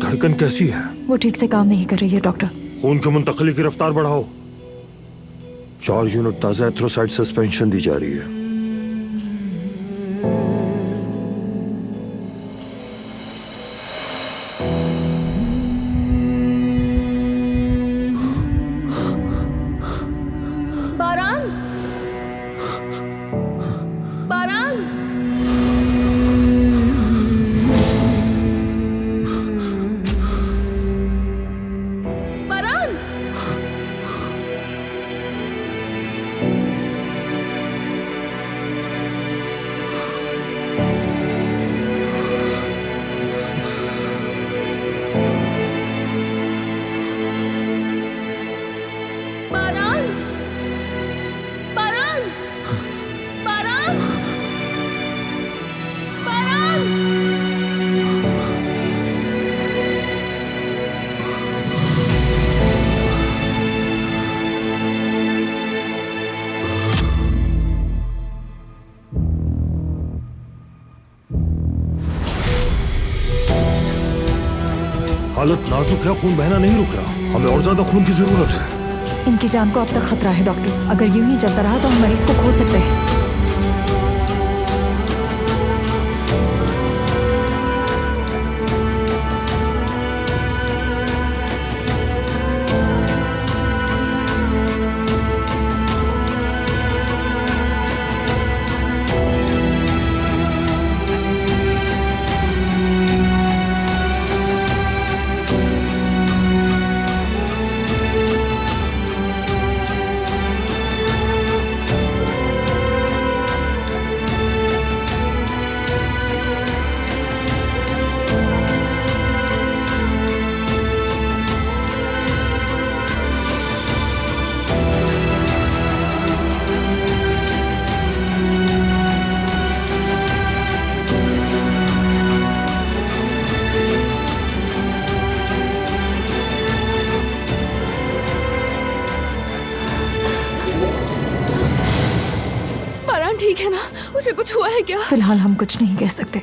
धड़कन कैसी है? वो ठीक से काम नहीं कर रही है डॉक्टर। खून की मुंतकली की रफ्तार बढ़ाओ। 4 यूनिट ताजा एथ्रोसाइड सस्पेंशन दी जा रही है। हालत नाजुक है, खून बहना नहीं रुक रहा। हमें और ज्यादा खून की जरूरत है। इनकी जान को अब तक खतरा है डॉक्टर। अगर यूं ही चलता रहा तो हम मरीज को खो सकते हैं। ठीक है ना? उसे कुछ हुआ है क्या? फिलहाल हम कुछ नहीं कह सकते।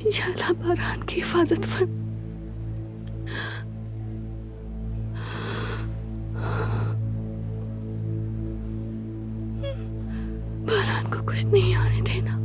या अल्लाह बारान की हिफाजत फर। बारान को कुछ नहीं आने देना।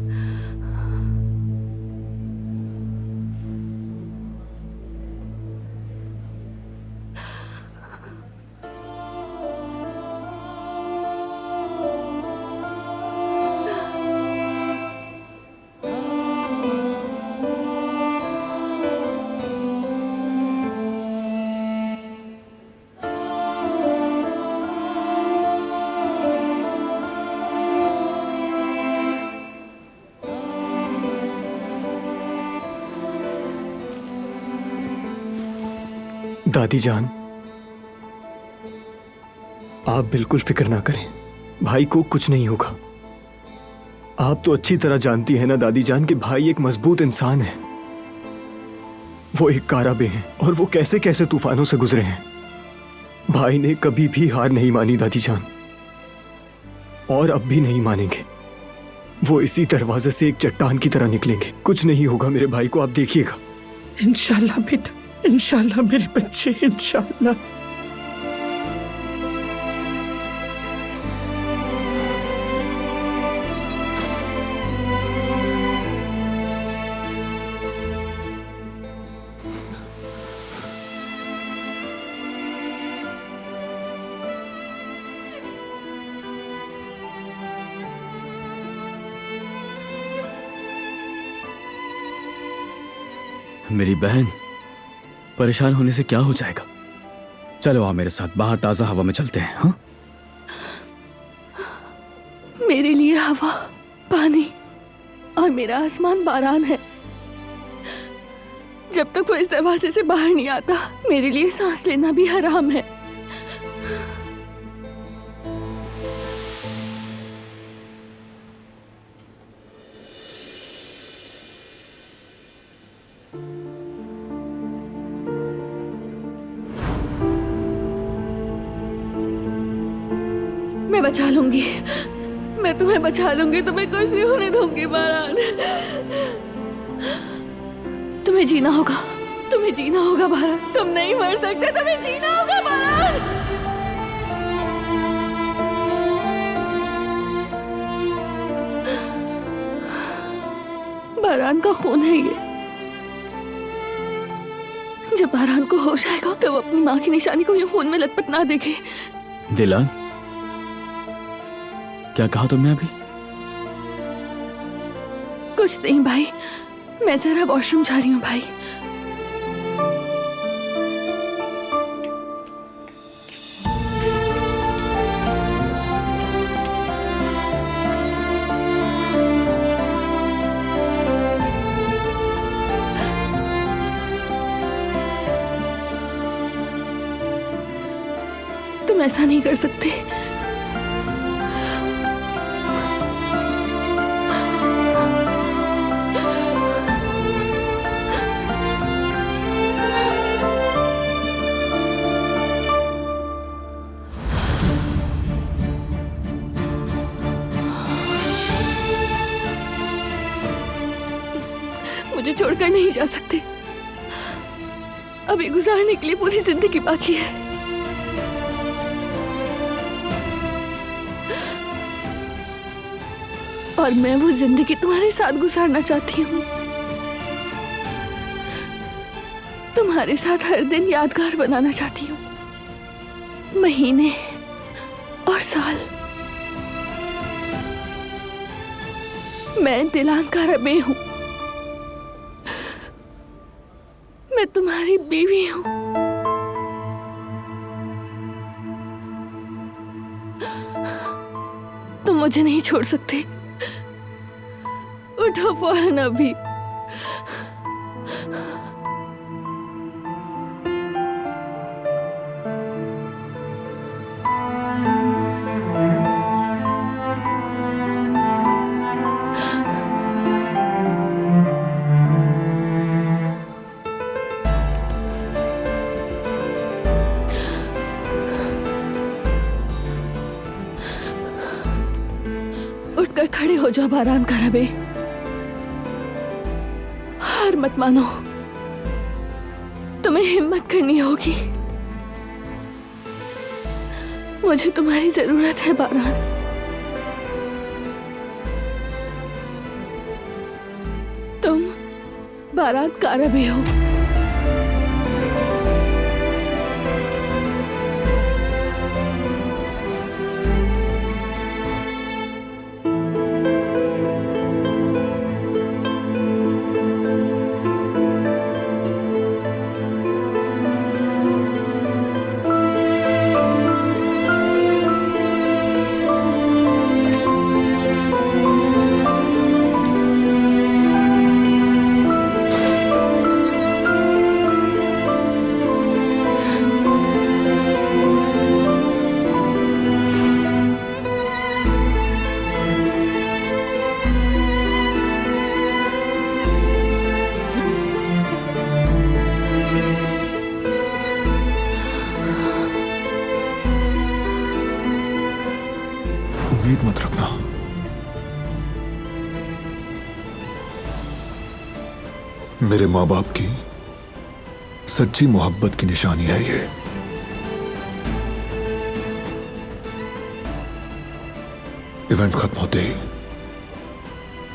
दादी जान, आप बिल्कुल फिक्र ना करें, भाई को कुछ नहीं होगा। आप तो अच्छी तरह जानती हैं ना दादी जान कि भाई एक मजबूत इंसान है। वो एक काराबे हैं और वो कैसे कैसे तूफानों से गुजरे हैं। भाई ने कभी भी हार नहीं मानी दादी जान, और अब भी नहीं मानेंगे। वो इसी दरवाजे से एक चट्टान की तरह निकलेंगे। कुछ नहीं होगा मेरे भाई को, आप देखिएगा। इंशाल्लाह बेटा, इंशाल्लाह मेरे बच्चे, इंशाल्लाह। मेरी बहन, परेशान होने से क्या हो जाएगा? चलो आओ मेरे साथ, बाहर ताजा हवा में चलते हैं। हाँ, मेरे लिए हवा, पानी और मेरा आसमान बारान है। जब तक वो इस दरवाजे से बाहर नहीं आता, मेरे लिए सांस लेना भी हराम है। मैं बचा लूंगी, मैं तुम्हें बचा लूंगी, तुम्हें कुछ नहीं होने दूंगी बारान। तुम्हें जीना होगा, तुम्हें जीना होगा बारान, तुम नहीं मर सकते, तुम्हें जीना होगा बारान। बारान का खून है ये। जब बारान को होश आएगा तो वो अपनी माँ की निशानी को यूं खून में लथपथ ना देखे। दिलान, क्या कहा तुमने अभी? कुछ नहीं भाई, मैं जरा वॉशरूम जा रही हूँ भाई। तुम ऐसा नहीं कर सकते। मुझे छोड़कर नहीं जा सकते। अभी गुजारने के लिए पूरी जिंदगी बाकी है। और मैं वो जिंदगी तुम्हारे साथ गुजारना चाहती हूँ। तुम्हारे साथ हर दिन यादगार बनाना चाहती हूँ, महीने और साल। मैं दिलान कारबे हूँ, मैं तुम्हारी बीवी हूँ। तुम मुझे नहीं छोड़ सकते। उठो फौरन अभी। उठकर खड़े हो जाओ बारान कारबे। हार मत मानो, तुम्हें हिम्मत करनी होगी। मुझे तुम्हारी जरूरत है बारान। तुम बारान कारबे हो। उम्मीद मत रखना। मेरे माँ बाप की सच्ची मोहब्बत की निशानी है ये। इवेंट खत्म होते ही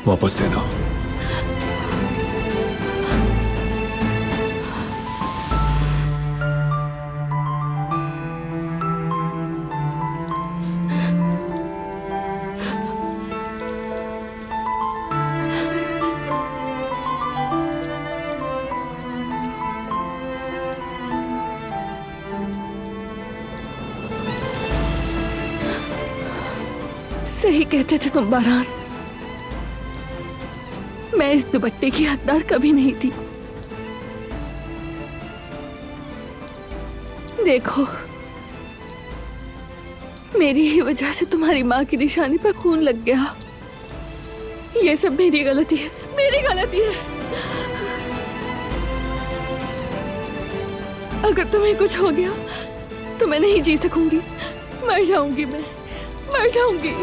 वापस देना। सही कहते थे तुम बारान। मैं इस दुपट्टे की हकदार कभी नहीं थी। देखो, मेरी ही वजह से तुम्हारी माँ की निशानी पर खून लग गया। ये सब मेरी गलती है, मेरी गलती है। अगर तुम्हें कुछ हो गया तो मैं नहीं जी सकूंगी, मर जाऊंगी, मैं मर जाऊंगी।